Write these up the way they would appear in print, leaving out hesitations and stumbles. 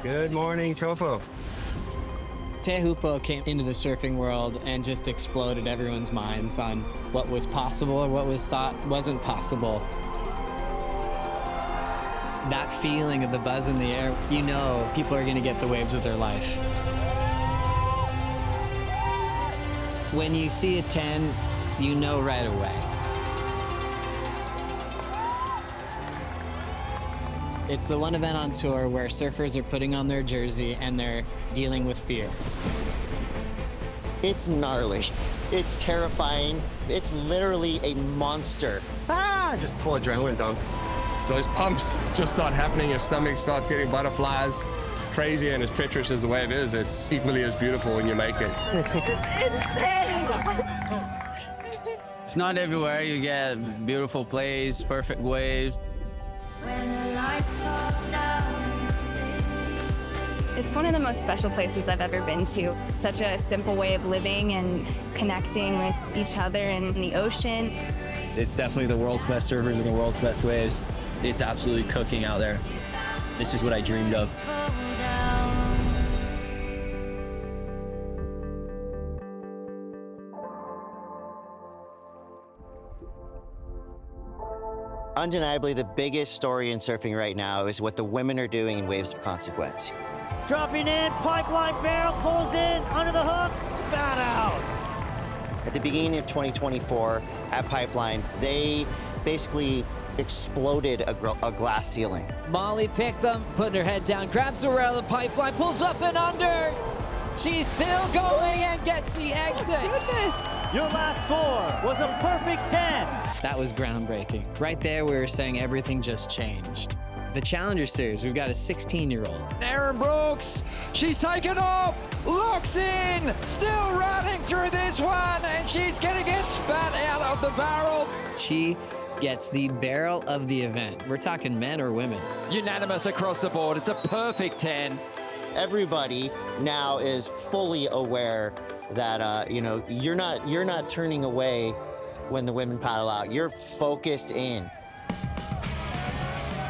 Good morning, Teahupo'o. Teahupo'o came into the surfing world and just exploded everyone's minds on what was possible or what was thought wasn't possible. That feeling of the buzz in the air, you know people are going to get the waves of their life. When you see a 10, you know right away. It's the one event on tour where surfers are putting on their jersey and they're dealing with fear. It's gnarly. It's terrifying. It's literally a monster. Just pull adrenaline dunk. Those pumps just start happening, your stomach starts getting butterflies. Crazy and as treacherous as the wave is, it's equally as beautiful when you make it. It's not everywhere you get beautiful plays, perfect waves. It's one of the most special places I've ever been to. Such a simple way of living and connecting with each other in the ocean. It's definitely the world's best surfers and the world's best waves. It's absolutely cooking out there. This is what I dreamed of. Undeniably, the biggest story in surfing right now is what the women are doing in Waves of Consequence. Dropping in, pipeline barrel, pulls in, under the hook, spat out. At the beginning of 2024, at Pipeline, they basically exploded a glass ceiling. Molly picked them, putting her head down, grabs the rail of the pipeline, pulls up and under. She's still going and gets the exit. Your last score was a perfect 10. That was groundbreaking. Right there, we were saying everything just changed. The Challenger Series, we've got a 16-year-old. Erin Brooks, she's taken off, locks in, still running through this one, and she's gonna get spat out of the barrel. She gets the barrel of the event. We're talking men or women. Unanimous across the board, it's a perfect 10. Everybody now is fully aware that you're not turning away when the women paddle out. You're focused in.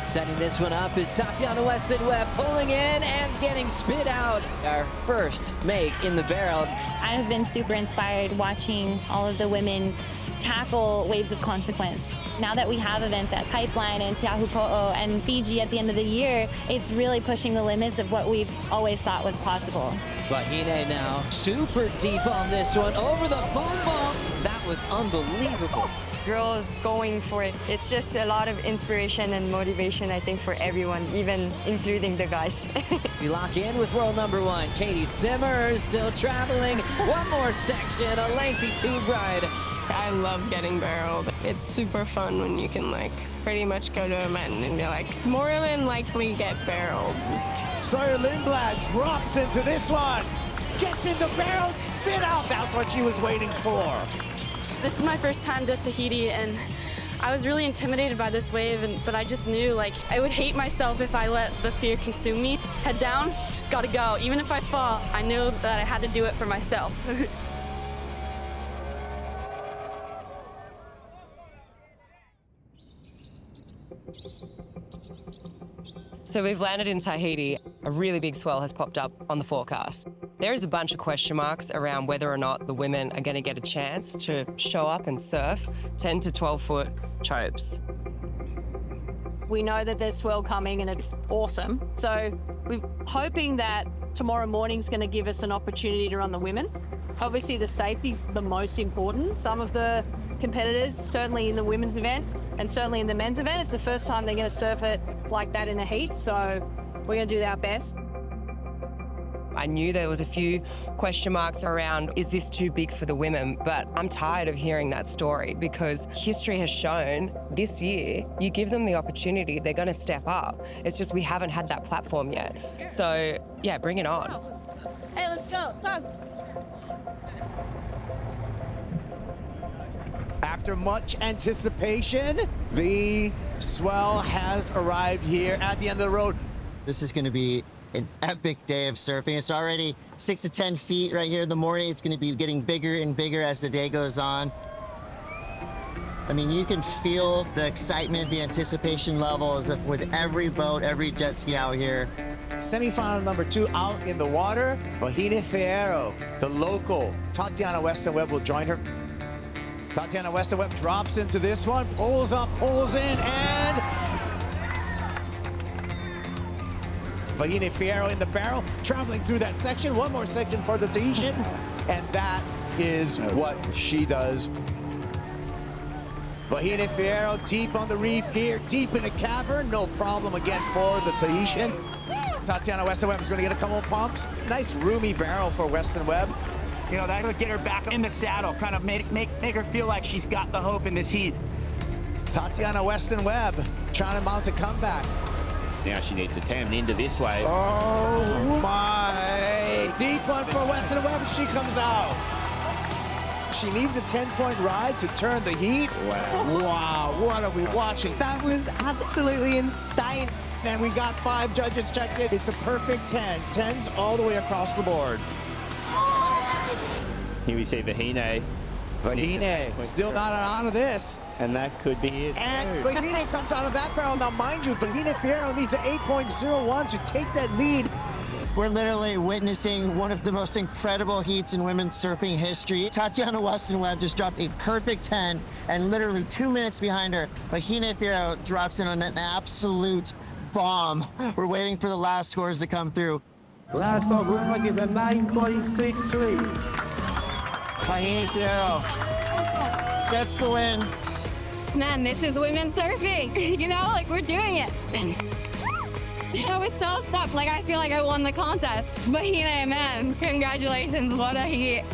Setting this one up is Tatiana Weston Webb, pulling in and getting spit out. Our first make in the barrel. I've been super inspired watching all of the women tackle Waves of Consequence. Now that we have events at Pipeline and Teahupo'o and Fiji at the end of the year, it's really pushing the limits of what we've always thought was possible. Bahine now super deep on this one, over the boom ball. That was unbelievable. Girls going for it. It's just a lot of inspiration and motivation, I think, for everyone, even including the guys. We lock in with world number one. Katie Simmers still traveling. One more section, a lengthy tube ride. I love getting barreled. It's super fun when you can pretty much go to a mountain and be more than likely get barreled. Sawyer Lindblad drops into this one. Gets in the barrel, spit out. That's what she was waiting for. This is my first time to Tahiti, and I was really intimidated by this wave, but I just knew I would hate myself if I let the fear consume me. Head down, just gotta go. Even if I fall, I know that I had to do it for myself. So we've landed in Tahiti. A really big swell has popped up on the forecast. There is a bunch of question marks around whether or not the women are going to get a chance to show up and surf 10 to 12-foot chopes. We know that there's swell coming and it's awesome. So we're hoping that tomorrow morning's going to give us an opportunity to run the women. Obviously the safety's the most important. Some of the competitors, certainly in the women's event and certainly in the men's event, it's the first time they're going to surf it like that in the heat. So we're going to do our best. I knew there was a few question marks around, is this too big for the women? But I'm tired of hearing that story because history has shown this year, you give them the opportunity, they're going to step up. It's just we haven't had that platform yet. So yeah, bring it on. Hey, let's go. Come. After much anticipation, the swell has arrived here at the end of the road. This is going to be an epic day of surfing. It's already 6 to 10 feet right here in the morning. It's going to be getting bigger and bigger as the day goes on. I mean, you can feel the excitement, the anticipation levels of with every boat, every jet ski out here. Semi-final number 2 out in the water. Vahine Fierro, the local. Tatiana Weston Webb will join her. Tatiana Weston Webb drops into this one, pulls up, pulls in, and Vahine Fierro in the barrel, traveling through that section. One more section for the Tahitian, and that is what she does. Vahine Fierro deep on the reef here, deep in the cavern. No problem again for the Tahitian. Tatiana Weston Webb is going to get a couple of pumps. Nice roomy barrel for Weston Webb. You know, that would get her back in the saddle, kind of make her feel like she's got the hope in this heat. Tatiana Weston Webb trying to mount a comeback. Now she needs to turn into this wave. Oh my! Deep one for Weston Webb as she comes out. She needs a 10-point ride to turn the heat. Wow, what are we watching? That was absolutely insane. And we got 5 judges checked in. It's a perfect 10. 10s all the way across the board. Here we see Vahine. Vahine still not out of this. And that could be it. And Vahine comes out of that barrel. Now, mind you, Vahine Fierro needs an 8.01 to take that lead. We're literally witnessing one of the most incredible heats in women's surfing history. Tatiana Weston Webb just dropped a perfect 10, and literally 2 minutes behind her, Vahine Fierro drops in on an absolute bomb. We're waiting for the last scores to come through. Last score is a 9.63. Vahine Fierro gets the win. Man, this is women surfing. You know, like we're doing it. You know, it's so tough. Like I feel like I won the contest. Vahine, man, congratulations, what a heat.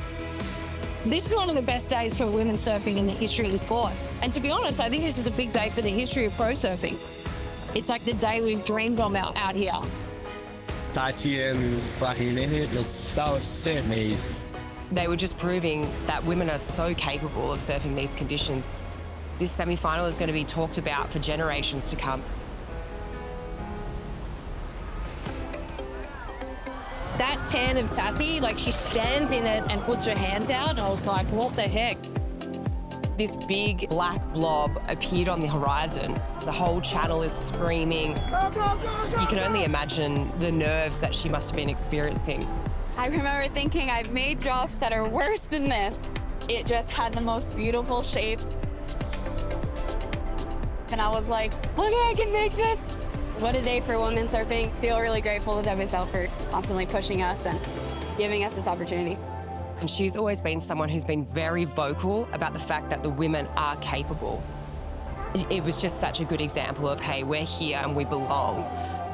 This is one of the best days for women surfing in the history of the sport. And to be honest, I think this is a big day for the history of pro surfing. It's like the day we've dreamed of out here. Tati and Vahine, that was so amazing. They were just proving that women are so capable of surfing these conditions. This semi-final is going to be talked about for generations to come. That 10 of Tati, like she stands in it and puts her hands out, and I was like, what the heck? This big black blob appeared on the horizon. The whole channel is screaming. You can only imagine the nerves that she must have been experiencing. I remember thinking I've made drops that are worse than this. It just had the most beautiful shape. And I was like, okay, I can make this. What a day for women surfing. Feel really grateful to WSL for constantly pushing us and giving us this opportunity. And she's always been someone who's been very vocal about the fact that the women are capable. It was just such a good example of, hey, we're here and we belong,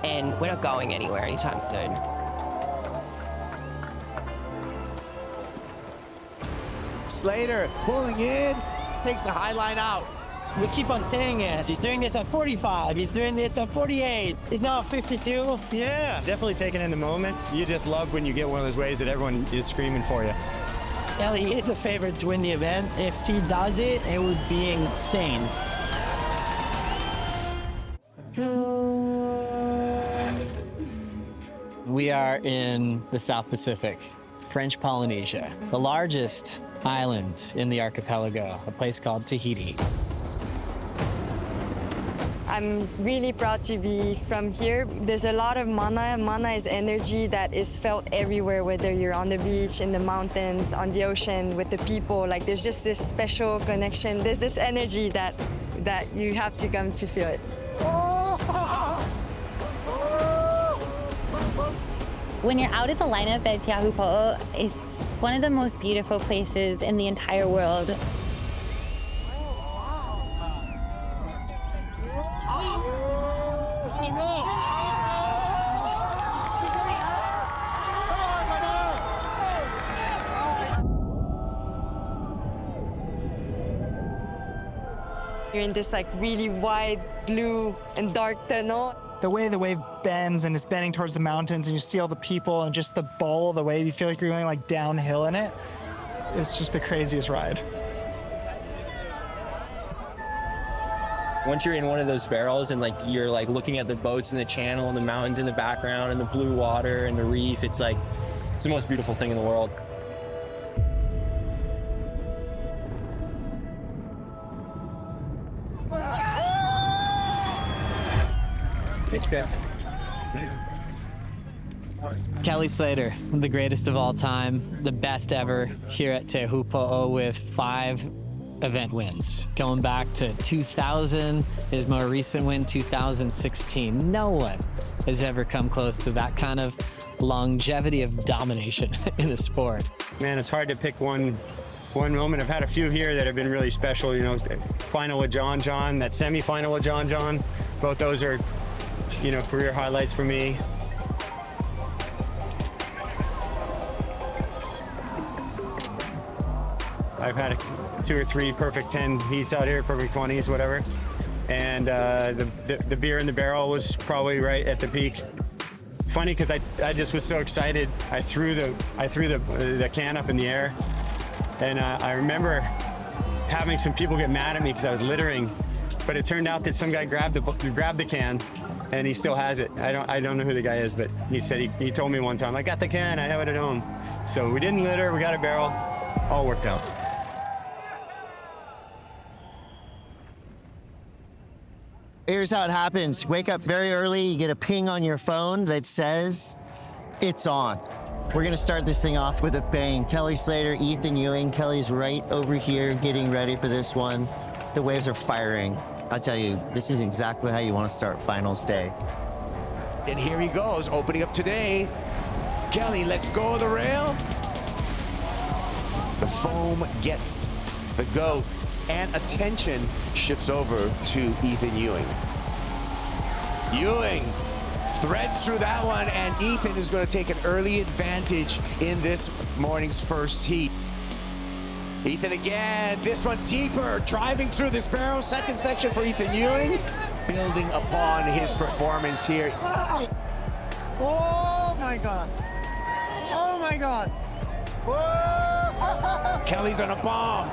and we're not going anywhere anytime soon. Slater pulling in, takes the high line out. We keep on saying it. He's doing this at 45. He's doing this at 48. He's now at 52. Yeah, definitely taking in the moment. You just love when you get one of those waves that everyone is screaming for you. Ellie is a favorite to win the event. If he does it, it would be insane. We are in the South Pacific, French Polynesia, the largest island in the archipelago, a place called Tahiti. I'm really proud to be from here. There's a lot of mana. Mana is energy that is felt everywhere, whether you're on the beach, in the mountains, on the ocean, with the people. Like there's just this special connection. There's this energy that you have to come to feel it. When you're out at the lineup at Teahupo'o, it's one of the most beautiful places in the entire world. You're in this like really wide blue and dark tunnel. The way the wave bends and it's bending towards the mountains and you see all the people and just the bowl of the wave, you feel like you're going like downhill in it. It's just the craziest ride. Once you're in one of those barrels and like you're like looking at the boats in the channel and the mountains in the background and the blue water and the reef, it's the most beautiful thing in the world. It's good. Kelly Slater, the greatest of all time, the best ever here at Teahupo'o with 5 event wins. Going back to 2000, his more recent win, 2016. No one has ever come close to that kind of longevity of domination in a sport. Man, it's hard to pick one moment. I've had a few here that have been really special. You know, final with John, that semi-final with John. Both those are, you know, career highlights for me. I've had 2 or 3 perfect 10 heats out here, perfect 20s, whatever. And the beer in the barrel was probably right at the peak. Funny because I just was so excited. I threw the can up in the air, and I remember having some people get mad at me because I was littering, but it turned out that some guy grabbed the can, and he still has it. I don't know who the guy is, but he said he told me one time, I got the can, I have it at home. So we didn't litter, we got a barrel, all worked out. Here's how it happens. Wake up very early, you get a ping on your phone that says it's on. We're gonna start this thing off with a bang. Kelly Slater, Ethan Ewing. Kelly's right over here getting ready for this one. The waves are firing. I'll tell you, this is exactly how you want to start finals day. And here he goes, opening up today. Kelly, let's go the rail. The foam gets the go, and attention shifts over to Ethan Ewing. Ewing threads through that one, and Ethan is going to take an early advantage in this morning's first heat. Ethan again, this one deeper, driving through this barrel. Second section for Ethan Ewing, building upon his performance here. Oh my God. Oh my God. Whoa. Kelly's on a bomb.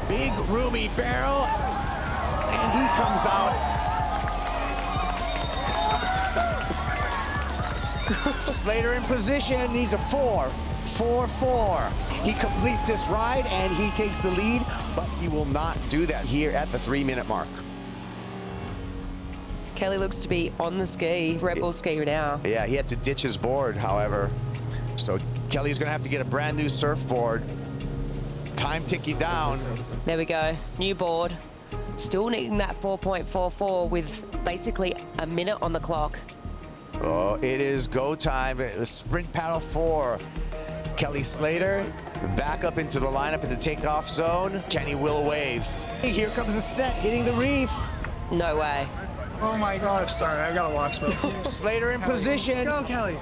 Big roomy barrel, and he comes out. Slater in position, he's a 4-4-4. He completes this ride and he takes the lead, but he will not do that here at the 3-minute mark. Kelly looks to be on the ski, Red Bull ski now. Yeah, he had to ditch his board, however. So Kelly's gonna have to get a brand new surfboard. Time ticking down. There we go, new board. Still needing that 4.44 with basically a minute on the clock. Oh, it is go time. The sprint paddle 4. Kelly Slater back up into the lineup in the takeoff zone. Kenny will wave. Here comes the set, hitting the reef. No way. Oh my gosh, sorry, I gotta watch this. Slater in position. Go, Kelly.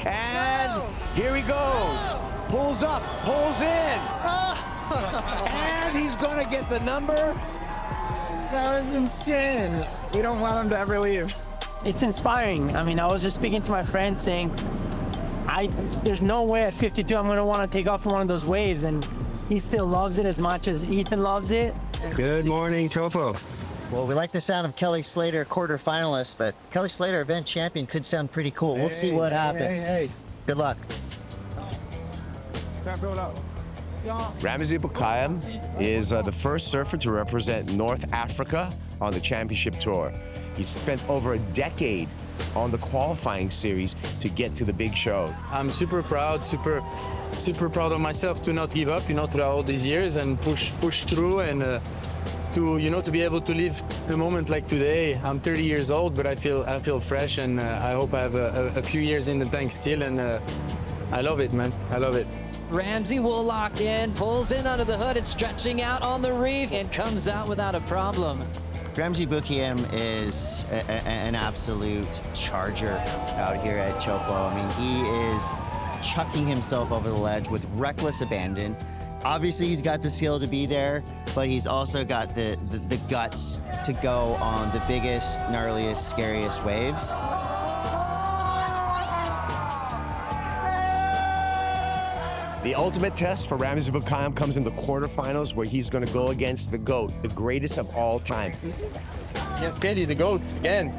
And here he goes. Pulls up, pulls in. And he's gonna get the number. That was insane. We don't want him to ever leave. It's inspiring. I mean, I was just speaking to my friend saying, there's no way at 52 I'm gonna want to take off on one of those waves, and he still loves it as much as Ethan loves it. Good morning, Topo. Well, we like the sound of Kelly Slater, quarterfinalist, but Kelly Slater, event champion, could sound pretty cool. We'll see what happens. Good luck. Ramzi Bukayam is the first surfer to represent North Africa on the championship tour. He's spent over a decade on the qualifying series to get to the big show. I'm super proud, super proud of myself to not give up, throughout all these years and push through and to be able to live the moment like today. I'm 30 years old, but I feel fresh, and I hope I have a few years in the tank still, and I love it, man. I love it. Ramzi will lock in, pulls in under the hood, and stretching out on the reef, and comes out without a problem. Ramzi Bukayam is an absolute charger out here at Teahupo'o. I mean, he is chucking himself over the ledge with reckless abandon. Obviously, he's got the skill to be there, but he's also got the guts to go on the biggest, gnarliest, scariest waves. The ultimate test for Ramzi Bukayam comes in the quarterfinals, where he's going to go against the GOAT, the greatest of all time. Against Katie, the GOAT, again.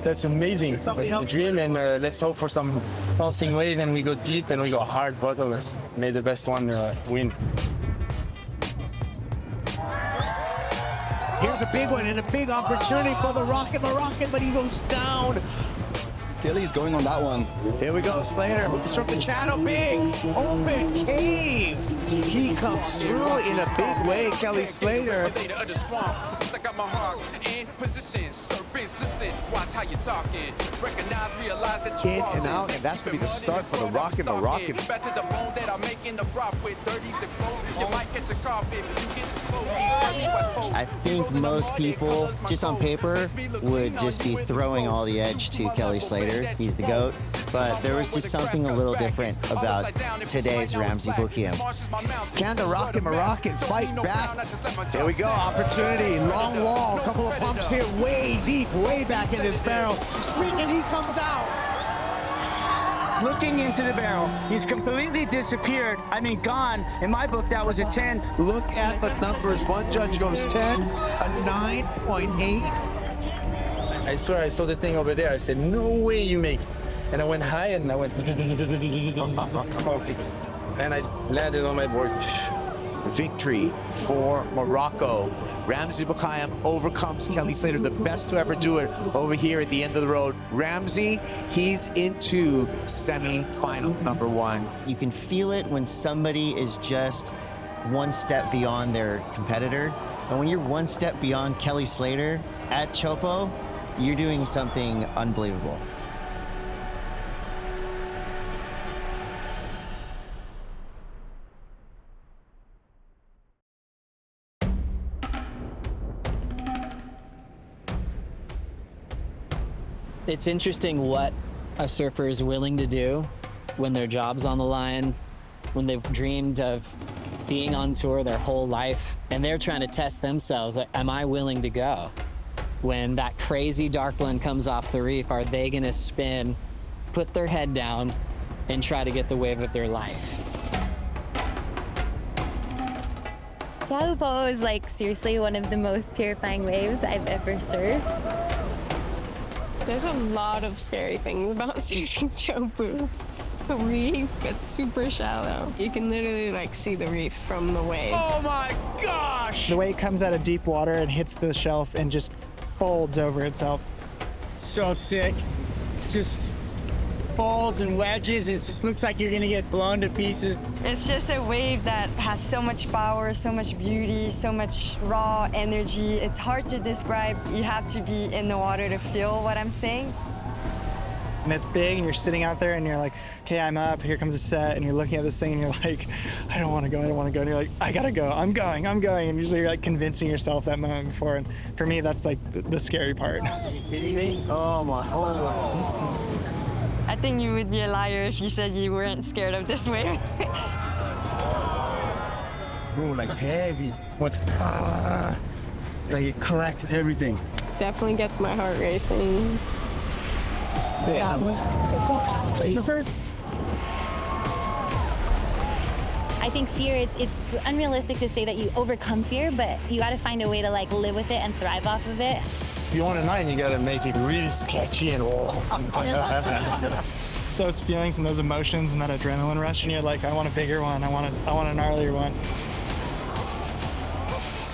That's amazing. That's the dream, and let's hope for some crossing wave, and we go deep and we go hard, both of us. May the best one win. Here's a big one and a big opportunity for the Rocket Moroccan, but he goes down. Kelly's going on that one Here we go, Slater hooks from the channel, big, open cave. He comes through in a big way, Kelly Slater. In and out, and that's gonna be the start for the Rockin' Moroccan. I think most people, just on paper, would just be throwing all the edge to Kelly Slater. He's the GOAT. But there was just something a little different about today's Ramsey Bukiam. Can the Rockin' Moroccan fight back? Here we go, opportunity, long wall, couple of pumps here, way deep, way back in this barrel. Sweet, and he comes out. Looking into the barrel, he's completely disappeared. I mean, gone. In my book, that was a 10. Look at the numbers. One judge goes 10, a 9.8. I swear I saw the thing over there. I said, no way you make it. And I went high and I went, and I landed on my board. Victory for Morocco. Ramsey Bukiam overcomes Kelly Slater, the best to ever do it over here at the end of the road. Ramsey, he's into semi-final number 1. You can feel it when somebody is just one step beyond their competitor. And when you're one step beyond Kelly Slater at Teahupo'o, you're doing something unbelievable. It's interesting what a surfer is willing to do when their job's on the line, when they've dreamed of being on tour their whole life, and they're trying to test themselves, like, am I willing to go? When that crazy dark blend comes off the reef, are they gonna spin, put their head down, and try to get the wave of their life? Teahupo'o is like seriously one of the most terrifying waves I've ever surfed. There's a lot of scary things about surfing Teahupo'o. The reef, it's super shallow. You can literally like see the reef from the wave. Oh my gosh! The way it comes out of deep water and hits the shelf and just folds over itself. So sick. It's just folds and wedges. It just looks like you're gonna get blown to pieces. It's just a wave that has so much power, so much beauty, so much raw energy. It's hard to describe. You have to be in the water to feel what I'm saying. And it's big, and you're sitting out there, and you're like, okay, I'm up, here comes a set, and you're looking at this thing, and you're like, I don't want to go, I don't want to go, and you're like, I gotta go, I'm going, and usually you're like convincing yourself that moment before, and for me, that's like the scary part. Are you kidding me? Oh my. I think you would be a liar if you said you weren't scared of this wave. Bro, like heavy, like it cracked everything. Definitely gets my heart racing. I think fear, it's unrealistic to say that you overcome fear, but you got to find a way to like live with it and thrive off of it. If you want a 9, you gotta make it really sketchy and all. Those feelings and those emotions and that adrenaline rush, and you're like, I want a bigger one, I want a gnarlier one.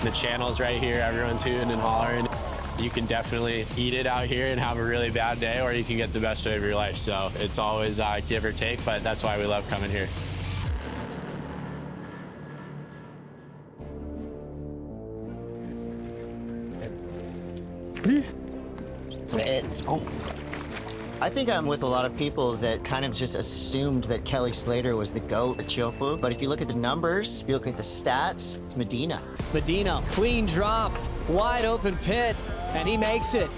The channel's right here, everyone's hooting and hollering. You can definitely eat it out here and have a really bad day, or you can get the best day of your life. So it's always give or take, but that's why we love coming here. I think I'm with a lot of people that kind of just assumed that Kelly Slater was the GOAT at Teahupo'o. But if you look at the numbers, if you look at the stats, it's Medina. Medina, clean drop, wide open pit, and he makes it.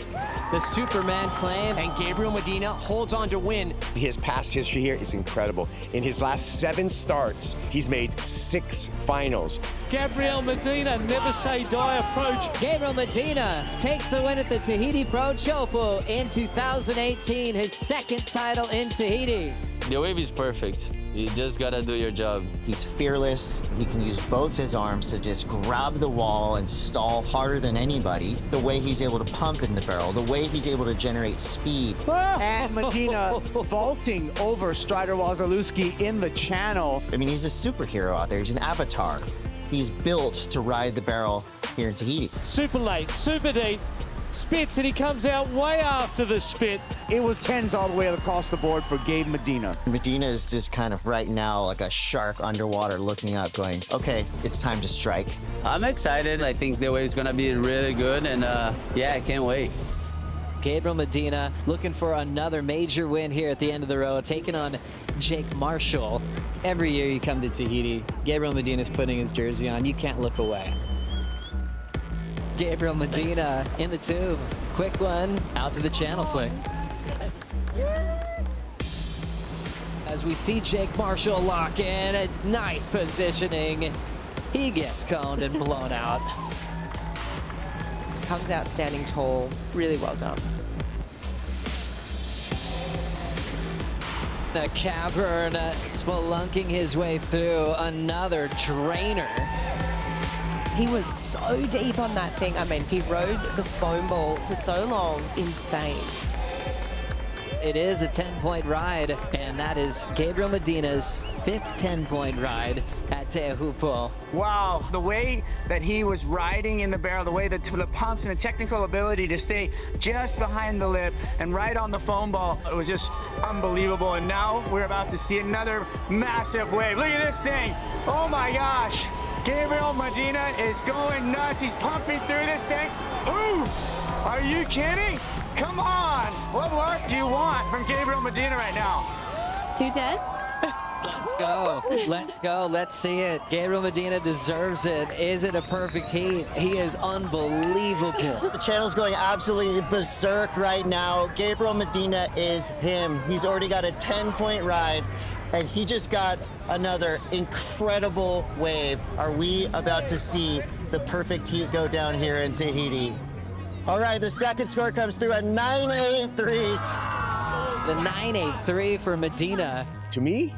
The Superman claim. And Gabriel Medina holds on to win. His past history here is incredible. In his last 7 starts, he's made 6 finals. Gabriel Medina, never say die approach. Gabriel Medina takes the win at the Tahiti Pro Teahupo'o in 2018, his 2nd title in Tahiti. The wave is perfect. You just gotta do your job. He's fearless. He can use both his arms to just grab the wall and stall harder than anybody. The way he's able to pump in the barrel, the way he's able to generate speed. And Medina vaulting over Strider Wazalewski in the channel. I mean, he's a superhero out there. He's an avatar. He's built to ride the barrel here in Tahiti. Super late, super deep. spits, and he comes out way after the spit. It was 10s all the way across the board for Gabe Medina. Medina is just kind of right now like a shark underwater looking up going, okay, it's time to strike. I'm excited. I think the wave's gonna be really good, and yeah, I can't wait. Gabriel Medina looking for another major win here at the end of the road, taking on Jake Marshall. Every year you come to Tahiti, Gabriel Medina's putting his jersey on. You can't look away. Gabriel Medina in the tube. Quick one, out to the channel flick. As we see Jake Marshall lock in, a nice positioning. He gets coned and blown out. Comes out standing tall. Really well done. The cavern spelunking his way through another drainer. He was so deep on that thing. I mean, he rode the foam ball for so long. Insane. It is a 10-point ride, and that is Gabriel Medina's 5th 10-point ride at Teahupo'o. Wow, the way that he was riding in the barrel, the way that the pumps and the technical ability to stay just behind the lip and right on the foam ball, it was just unbelievable. And now we're about to see another massive wave. Look at this thing. Oh my gosh. Gabriel Medina is going nuts. He's pumping through this thing. Ooh, are you kidding? Come on. What more do you want from Gabriel Medina right now? 2 tenths? Let's go. Let's go. Let's see it. Gabriel Medina deserves it. Is it a perfect heat? He is unbelievable. The channel's going absolutely berserk right now. Gabriel Medina is him. He's already got a 10-point ride, and he just got another incredible wave. Are we about to see the perfect heat go down here in Tahiti? All right, the second score comes through a 9.83. The 9.83 for Medina. To me,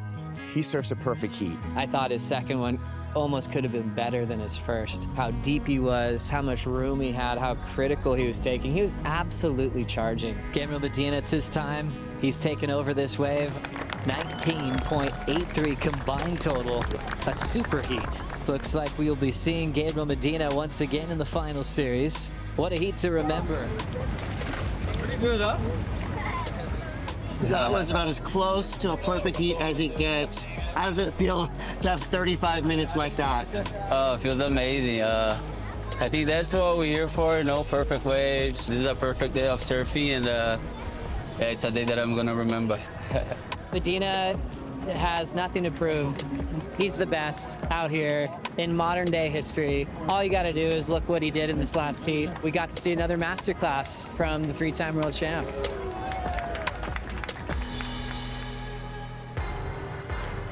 he surfs a perfect heat. I thought his second one almost could have been better than his first. How deep he was, how much room he had, how critical he was taking. He was absolutely charging. Gabriel Medina, it's his time. He's taken over this wave. 19.83 combined total. A super heat. Looks like we will be seeing Gabriel Medina once again in the final series. What a heat to remember. Pretty good, huh? That was about as close to a perfect heat as it gets. How does it feel to have 35 minutes like that? Oh, it feels amazing. I think that's what we're here for. No perfect waves. This is a perfect day of surfing, and yeah, it's a day that I'm gonna remember. Medina has nothing to prove. He's the best out here in modern day history. All you gotta do is look what he did in this last heat. We got to see another masterclass from the 3-time world champ.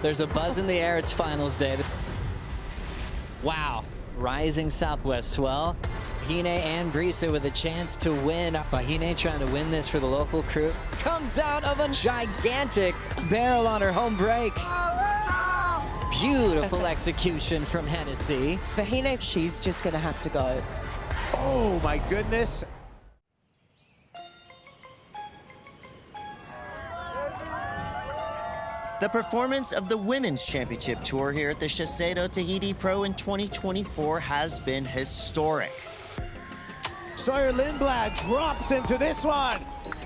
There's a buzz in the air. It's finals day. Wow. Rising southwest swell. Hine and Brisa with a chance to win. Hine trying to win this for the local crew. Comes out of a gigantic barrel on her home break. Beautiful execution from Hennessy. For Hine, she's just going to have to go. Oh my goodness. The performance of the Women's Championship Tour here at the SHISEIDO Tahiti Pro in 2024 has been historic. Sawyer Lindblad drops into this one.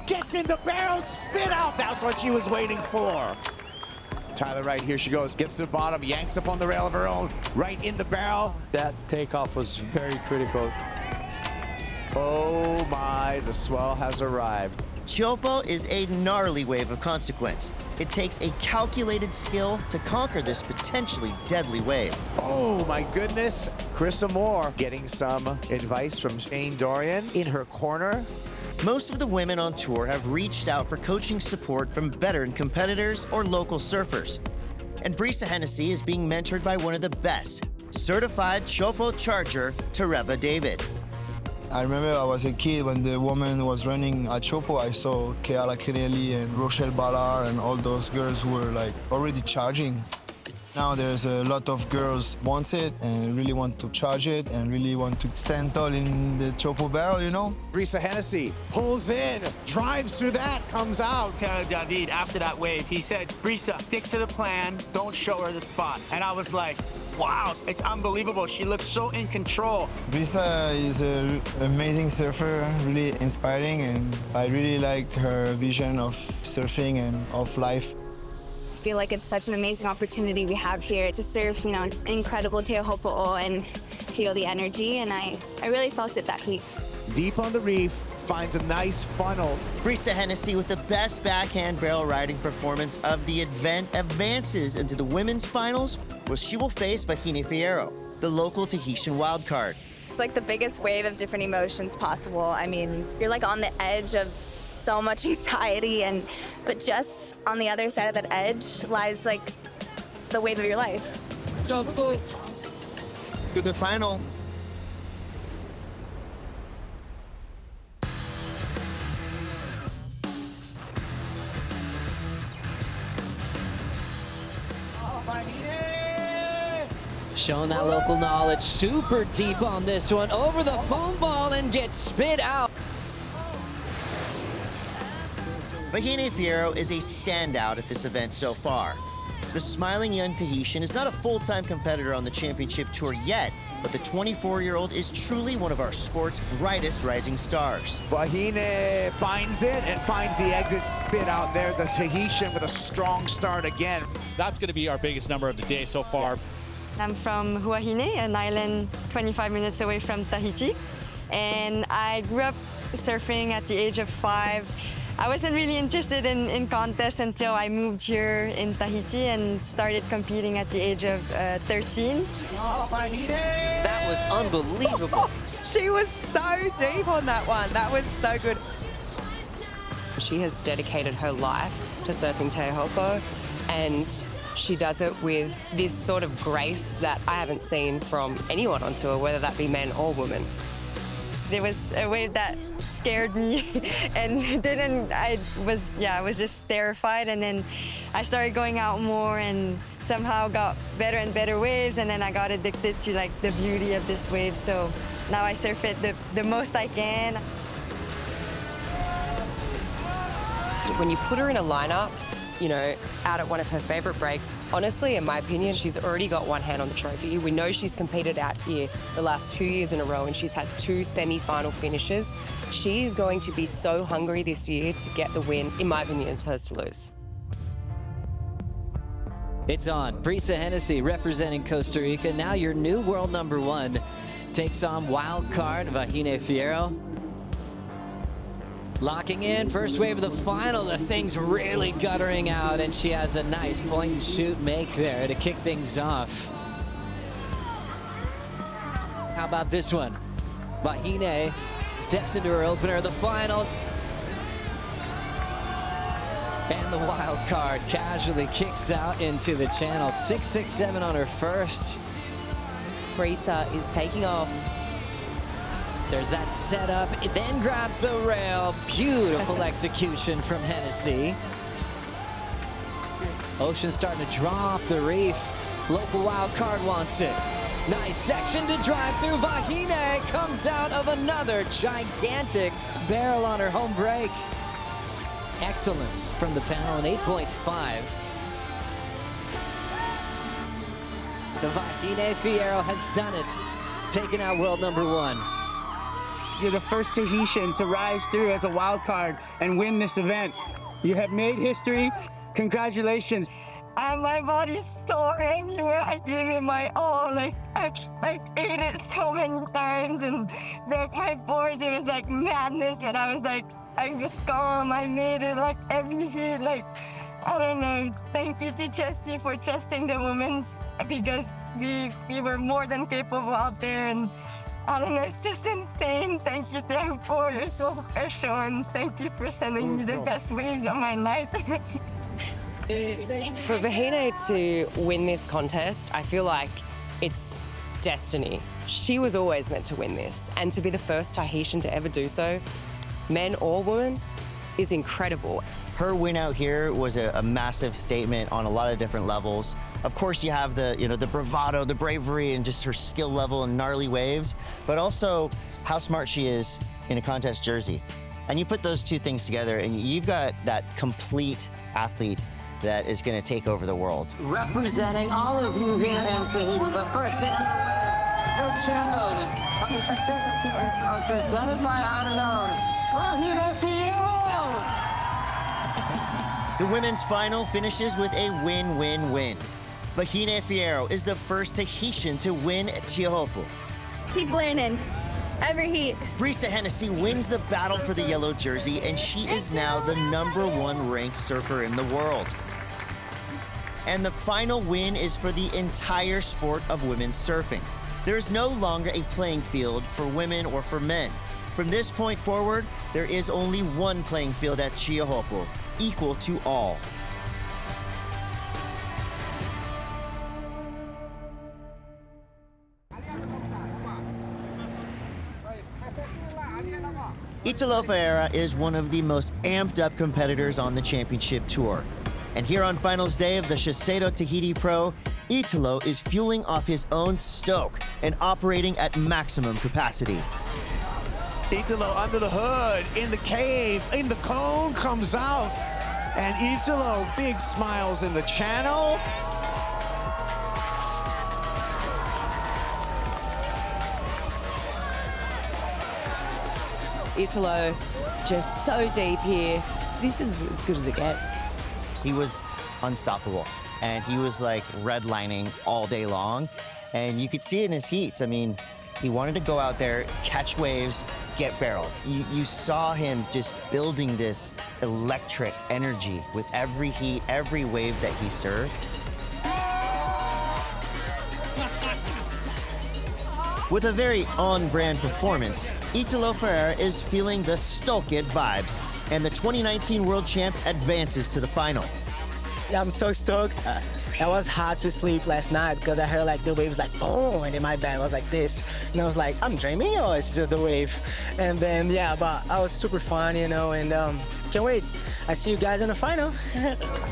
Gets in the barrel, spit out. That's what she was waiting for. Tyler Wright, here she goes. Gets to the bottom, yanks up on the rail of her own. Right in the barrel. That takeoff was very critical. Oh my, the swell has arrived. Teahupo'o is a gnarly wave of consequence. It takes a calculated skill to conquer this potentially deadly wave. Oh my goodness. Carissa Moore getting some advice from Shane Dorian in her corner. Most of the women on tour have reached out for coaching support from veteran competitors or local surfers. And Brisa Hennessy is being mentored by one of the best, certified Teahupo'o charger, Tereva David. I remember I was a kid when the woman was running at Teahupo'o. I saw Keala Keneli and Rochelle Ballard and all those girls who were like already charging. Now there's a lot of girls wants it and really want to charge it and really want to stand tall in the Teahupo'o barrel, you know? Brisa Hennessy pulls in, drives through that, comes out. David, after that wave, he said, Brisa, stick to the plan, don't show her the spot. And I was like, wow, it's unbelievable. She looks so in control. Brisa is an amazing surfer, really inspiring, and I really like her vision of surfing and of life. I feel like it's such an amazing opportunity we have here to surf, you know, incredible Teahupo'o and feel the energy, and I really felt it that heat. Deep on the reef, finds a nice funnel. Brisa Hennessy, with the best backhand barrel riding performance of the event, advances into the women's finals, where she will face Wahine Fierro, the local Tahitian wildcard. It's like the biggest wave of different emotions possible. I mean, you're like on the edge of so much anxiety, but just on the other side of that edge lies like the wave of your life. To the final. Showing that local knowledge, super deep on this one, over the foam ball and gets spit out. Wahine Fierro is a standout at this event so far. The smiling young Tahitian is not a full-time competitor on the championship tour yet, but the 24-year-old is truly one of our sport's brightest rising stars. Wahine finds it and finds the exit spit out there. The Tahitian with a strong start again. That's going to be our biggest number of the day so far. I'm from Huahine, an island 25 minutes away from Tahiti. And I grew up surfing at the age of 5. I wasn't really interested in contests until I moved here in Tahiti and started competing at the age of 13. That was unbelievable. She was so deep on that one. That was so good. She has dedicated her life to surfing Teahupo'o, and she does it with this sort of grace that I haven't seen from anyone on tour, whether that be men or women. There was a wave that scared me and I was just terrified, and then I started going out more and somehow got better and better waves, and then I got addicted to like the beauty of this wave, so now I surf it the most I can. When you put her in a lineup, you know, out at one of her favorite breaks, honestly, in my opinion, she's already got one hand on the trophy. We know she's competed out here the last 2 years in a row, and she's had 2 semi-final finishes. She is going to be so hungry this year to get the win. In my opinion, it's hers to lose. It's on. Brisa Hennessy representing Costa Rica. Now your new world number 1 takes on wild card Wahine Fierro. Locking in, first wave of the final. The thing's really guttering out, and she has a nice point and shoot make there to kick things off. How about this one? Wahine steps into her opener of the final. And the wild card casually kicks out into the channel. 6.67 on her first. Brisa is taking off. There's that setup, it then grabs the rail. Beautiful execution from Hennessy. Ocean starting to draw off the reef. Local wild card wants it. Nice section to drive through. Wahine comes out of another gigantic barrel on her home break. Excellence from the panel, an 8.5. The Wahine Fierro has done it, taking out world number 1. You're the first Tahitian to rise through as a wild card and win this event. You have made history. Congratulations. My body's sore anyway. I give it my all. I ate it so many times, and the kiteboard, it was like madness, and I was like, I was calm. I made it like every hit. Like, I don't know. Thank you to Chesty for trusting the women, because we were more than capable out there, and I don't know, it's just insane. Thank you, for you're so special, and thank you for sending me the best waves of my life. For Wahine to win this contest, I feel like it's destiny. She was always meant to win this, and to be the first Tahitian to ever do so, men or women, is incredible. Her win out here was a massive statement on a lot of different levels. Of course, you have the bravado, the bravery, and just her skill level and gnarly waves, but also how smart she is in a contest jersey. And you put those two things together, and you've got that complete athlete that is going to take over the world. Representing all of you here in Tahiti, the first in the champion of the SHISEIDO presented by Outerknown. The women's final finishes with a win-win-win. Wahine Fierro is the first Tahitian to win at Teahupo'o. Keep learning. Every heat. Brisa Hennessy wins the battle for the yellow jersey, and she is now the #1 ranked surfer in the world. And the final win is for the entire sport of women's surfing. There is no longer a playing field for women or for men. From this point forward, there is only one playing field at Teahupo'o, equal to all. Italo Ferreira is one of the most amped up competitors on the championship tour. And here on finals day of the SHISEIDO Tahiti Pro, Italo is fueling off his own stoke and operating at maximum capacity. Italo under the hood, in the cave, in the cone, comes out. And Italo, big smiles in the channel. Italo, just so deep here. This is as good as it gets. He was unstoppable, and he was like redlining all day long, and you could see it in his heats. I mean, he wanted to go out there, catch waves, get barreled. You saw him just building this electric energy with every heat, every wave that he surfed. With a very on-brand performance, Italo Ferreira is feeling the stoked vibes, and the 2019 world champ advances to the final. Yeah, I'm so stoked. It was hard to sleep last night because I heard like the waves like, oh, and in my bed was like this. And I was like, I'm dreaming or it's just the wave? And then, yeah, but I was super fun, you know, and can't wait. I see you guys in the final.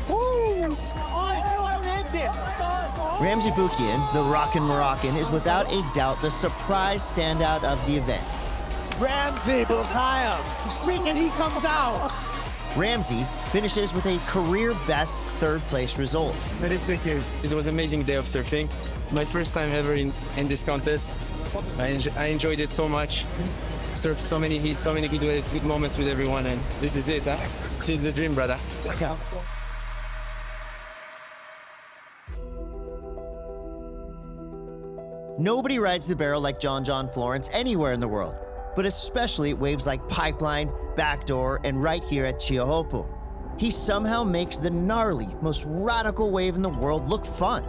Woo! Ramzi Bukian, the Rockin' Moroccan, is without a doubt the surprise standout of the event. Ramzi Bukian, speaking, he comes out. Ramzi finishes with a career-best third-place result. Thank you. It was an amazing day of surfing. My first time ever in this contest. I enjoyed it so much. Surfed so many heats, so many good waves, good moments with everyone, and this is it, huh? This is the dream, brother. Nobody rides the barrel like John Florence anywhere in the world, but especially at waves like Pipeline, Backdoor, and right here at Teahupo'o. He somehow makes the gnarly, most radical wave in the world look fun.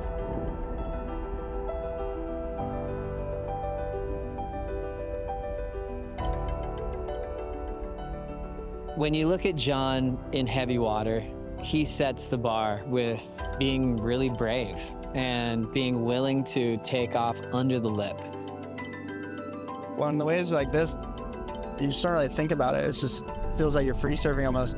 When you look at John in heavy water, he sets the bar with being really brave and being willing to take off under the lip. Well, in the waves like this, you just don't really think about it. It just feels like you're free surfing almost.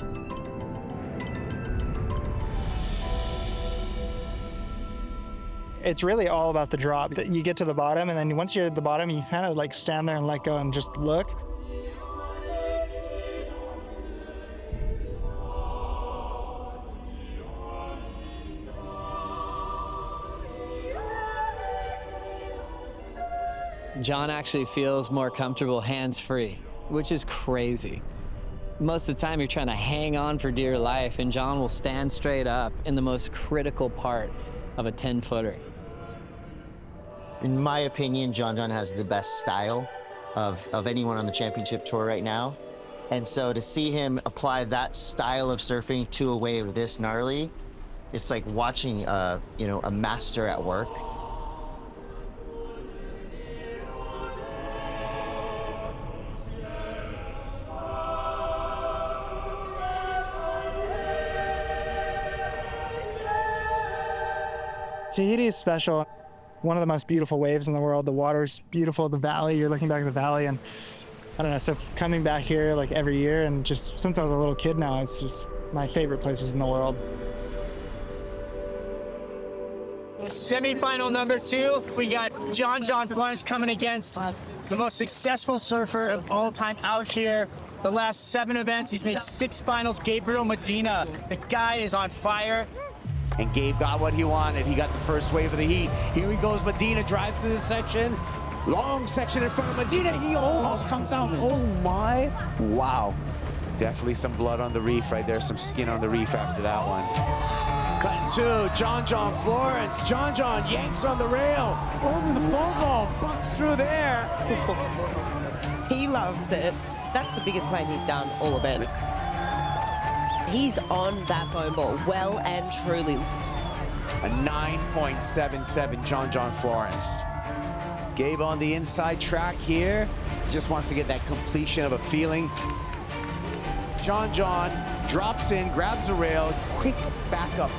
It's really all about the drop. You get to the bottom, and then once you're at the bottom, you kind of like stand there and let go and just look. John actually feels more comfortable hands-free, which is crazy. Most of the time you're trying to hang on for dear life, and John will stand straight up in the most critical part of a 10-footer. In my opinion, John has the best style of anyone on the championship tour right now. And so to see him apply that style of surfing to a wave this gnarly, it's like watching a master at work. Tahiti is special. One of the most beautiful waves in the world. The water's beautiful, the valley, you're looking back at the valley, and I don't know, so coming back here like every year, and just since I was a little kid now, it's just my favorite places in the world. Semi-final number 2, we got John Florence coming against the most successful surfer of all time out here. The last 7 events, he's made 6 finals. Gabriel Medina, the guy is on fire. And Gabe got what he wanted. He got the first wave of the heat. Here he goes. Medina drives to this section. Long section in front of Medina. He almost comes out. Oh my. Wow. Definitely some blood on the reef right there. Some skin on the reef after that one. Cut to John Florence. John yanks on the rail. Over the foam ball. Bucks through there. He loves it. That's the biggest claim he's done all event. He's on that foam ball well and truly. A 9.77 John Florence. Gabe on the inside track here. Just wants to get that completion of a feeling. John drops in, grabs a rail, quick backup.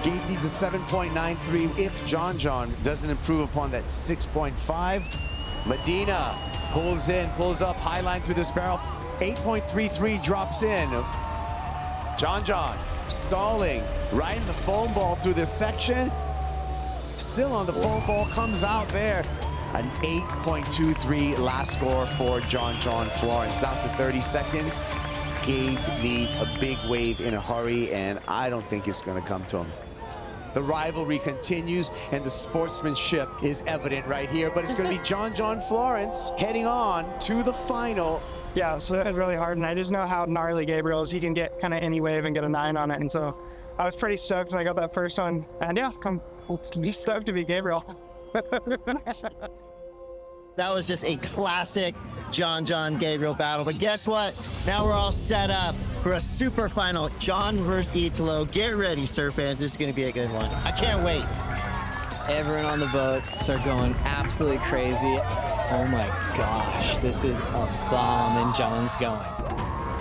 Gabe needs a 7.93 if John doesn't improve upon that 6.5. Medina pulls in, pulls up, high line through this barrel. 8.33 drops in. John stalling, right in the foam ball through this section. Still on the foam ball, comes out there. An 8.23 last score for John Florence. Down to 30 seconds. Gabe needs a big wave in a hurry, and I don't think it's going to come to him. The rivalry continues, and the sportsmanship is evident right here, but it's going to be John Florence heading on to the final. Yeah, so it's really hard, and I just know how gnarly Gabriel is. He can get kind of any wave and get a 9 on it, and so I was pretty stoked when I got that first one, and yeah, I'm stoked to be Gabriel. That was just a classic John Gabriel battle. But guess what? Now we're all set up for a super final. John versus Italo. Get ready, surf fans. This is going to be a good one. I can't wait. Everyone on the boats are going absolutely crazy. Oh my gosh, this is a bomb, and John's going.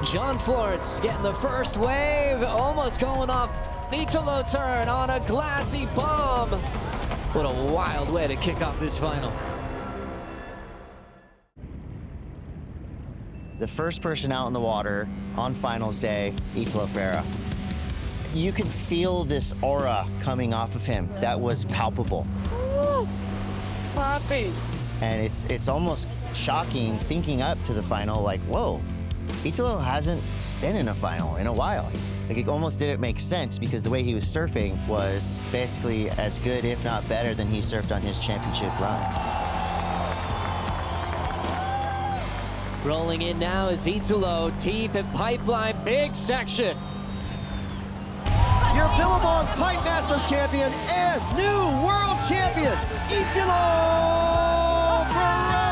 John Florence getting the first wave, almost going off Italo turn on a glassy bomb. What a wild way to kick off this final. The first person out in the water on finals day, Italo Ferreira. You could feel this aura coming off of him that was palpable. Woo! Poppy. And it's almost shocking thinking up to the final, like, whoa, Italo hasn't been in a final in a while. Like, it almost didn't make sense because the way he was surfing was basically as good, if not better, than he surfed on his championship run. Rolling in now is Italo, deep and pipeline, big section. Your Billabong Pipe Master champion and new world champion, Italo Ferreira.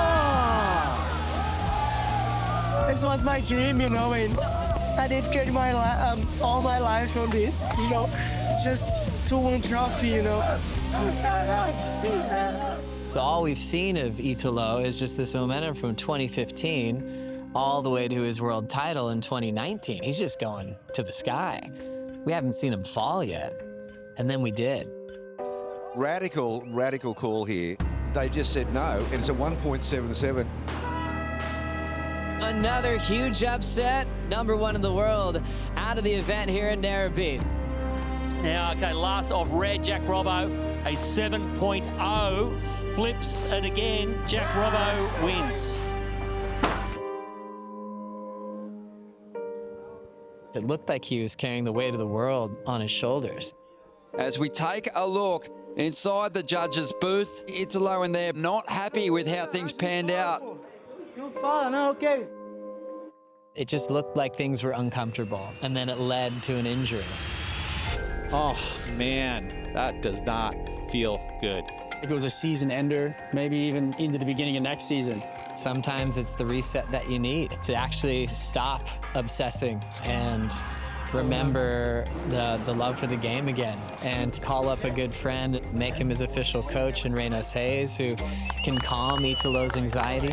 This was my dream, you know, and I dedicated my all my life on this, you know, just to win trophy, you know. So all we've seen of Italo is just this momentum from 2015 all the way to his world title in 2019. He's just going to the sky. We haven't seen him fall yet, and then we did. Radical call here. They just said no, and it's a 1.77. Another huge upset, #1 in the world, out of the event here in Narrabeen. Now, okay, last of red, Jack Robbo, a 7.0, flips it again, Jack Robbo wins. It looked like he was carrying the weight of the world on his shoulders. As we take a look inside the judges' booth, Italo and they're not happy with how things panned out. You're fine, okay. It just looked like things were uncomfortable, and then it led to an injury. Oh, man, that does not feel good. If it was a season ender, maybe even into the beginning of next season. Sometimes it's the reset that you need to actually stop obsessing and remember the love for the game again, and call up a good friend, make him his official coach in Reynos Hayes, who can calm Italo's anxiety.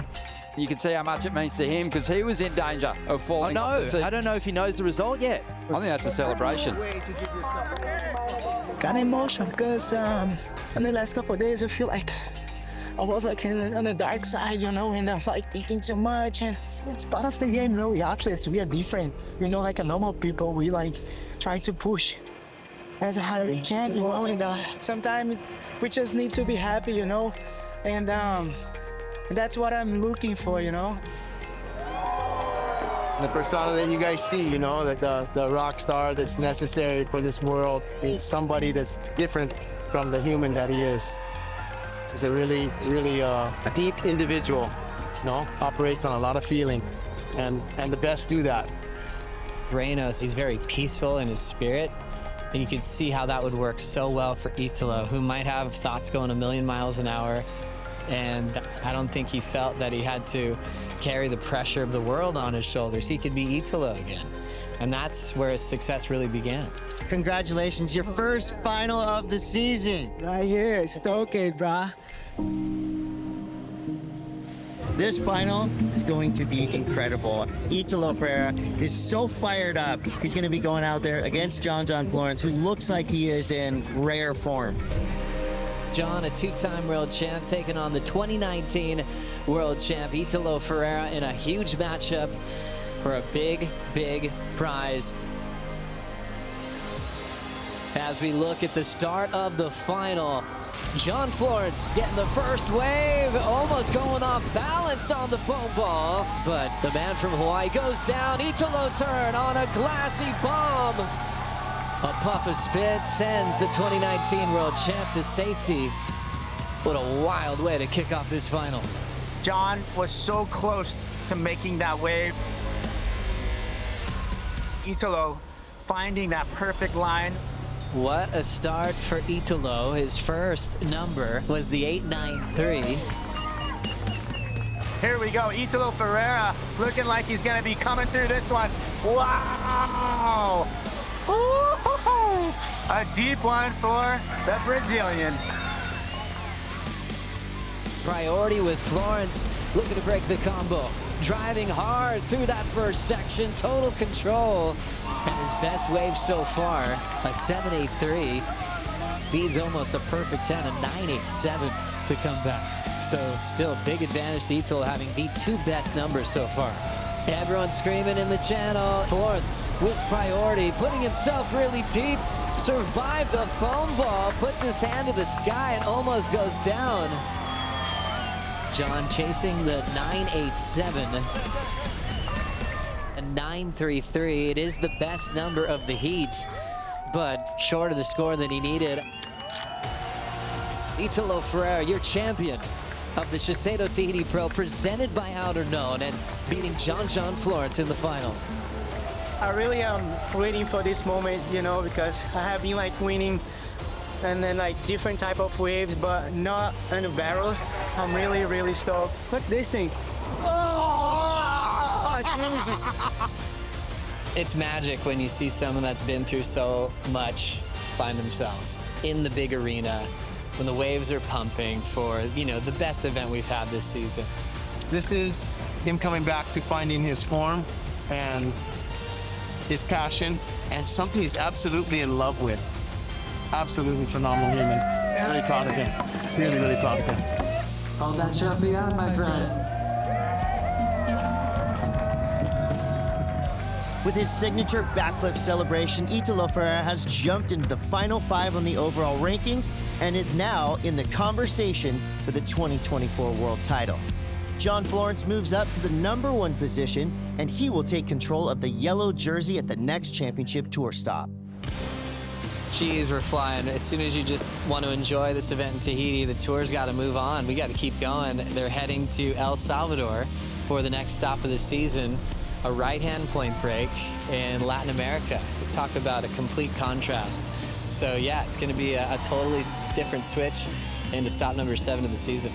You can see how much it means to him because he was in danger of falling off the seat. I don't know if he knows the result yet. I think that's a celebration. Got emotion because in the last couple of days I feel like I was like on the dark side, you know, and I'm like thinking too much, and it's part of the game, you know. We athletes, we are different. You know, like a normal people, we like try to push as hard as we can, you know, and sometimes we just need to be happy, you know, and that's what I'm looking for, you know. The persona that you guys see, you know, that the rock star that's necessary for this world is somebody that's different from the human that he is. He's a really a deep individual, you know, operates on a lot of feeling, and the best do that. Reynos, he's very peaceful in his spirit, and you can see how that would work so well for Italo, who might have thoughts going a million miles an hour, and I don't think he felt that he had to carry the pressure of the world on his shoulders. He could be Italo again, and that's where his success really began. Congratulations, your first final of the season. Right here, stoked, brah. This final is going to be incredible. Italo Ferreira is so fired up. He's going to be going out there against John Florence, who looks like he is in rare form. John, a two-time world champ, taking on the 2019 world champ, Italo Ferreira, in a huge matchup for a big, big prize. As we look at the start of the final, John Florence getting the first wave, almost going off balance on the foam ball, but the man from Hawaii goes down. Italo turn on a glassy bomb. A puff of spit sends the 2019 world champ to safety. What a wild way to kick off this final. John was so close to making that wave. Italo finding that perfect line. What a start for Italo. His first number was the 893. Here we go, Italo Ferreira looking like he's gonna be coming through this one. Wow! Ooh, a deep one for the Brazilian. Priority with Florence, looking to break the combo. Driving hard through that first section, total control. And his best wave so far, a 783. Beats almost a perfect 10, a 987 to come back. So still big advantage to Italo, having beat two best numbers so far. Everyone screaming in the channel. Florence with priority, putting himself really deep. Survived the foam ball, puts his hand to the sky and almost goes down. John chasing the 987. A 933. It is the best number of the heat, but short of the score that he needed. Italo Ferreira, your champion of the SHISEIDO Tahiti Pro, presented by Outerknown, and beating John Florence in the final. I really am waiting for this moment, you know, because I have been like winning and then like different type of waves, but not in the barrels. I'm really stoked. Look at this thing. Oh, Jesus. It's magic when you see someone that's been through so much find themselves in the big arena when the waves are pumping for, you know, the best event we've had this season. This is him coming back to finding his form and his passion, and something he's absolutely in love with. Absolutely phenomenal human. Really proud of him. Really proud of him. Hold that trophy on, my friend. With his signature backflip celebration, Italo Ferreira has jumped into the final 5 on the overall rankings and is now in the conversation for the 2024 world title. John Florence moves up to the #1 position, and he will take control of the yellow jersey at the next championship tour stop. Geez, we're flying. As soon as you just want to enjoy this event in Tahiti, the tour's got to move on. We got to keep going. They're heading to El Salvador for the next stop of the season, a right-hand point break in Latin America. Talk about a complete contrast. So yeah, it's going to be a totally different switch into stop number 7 of the season.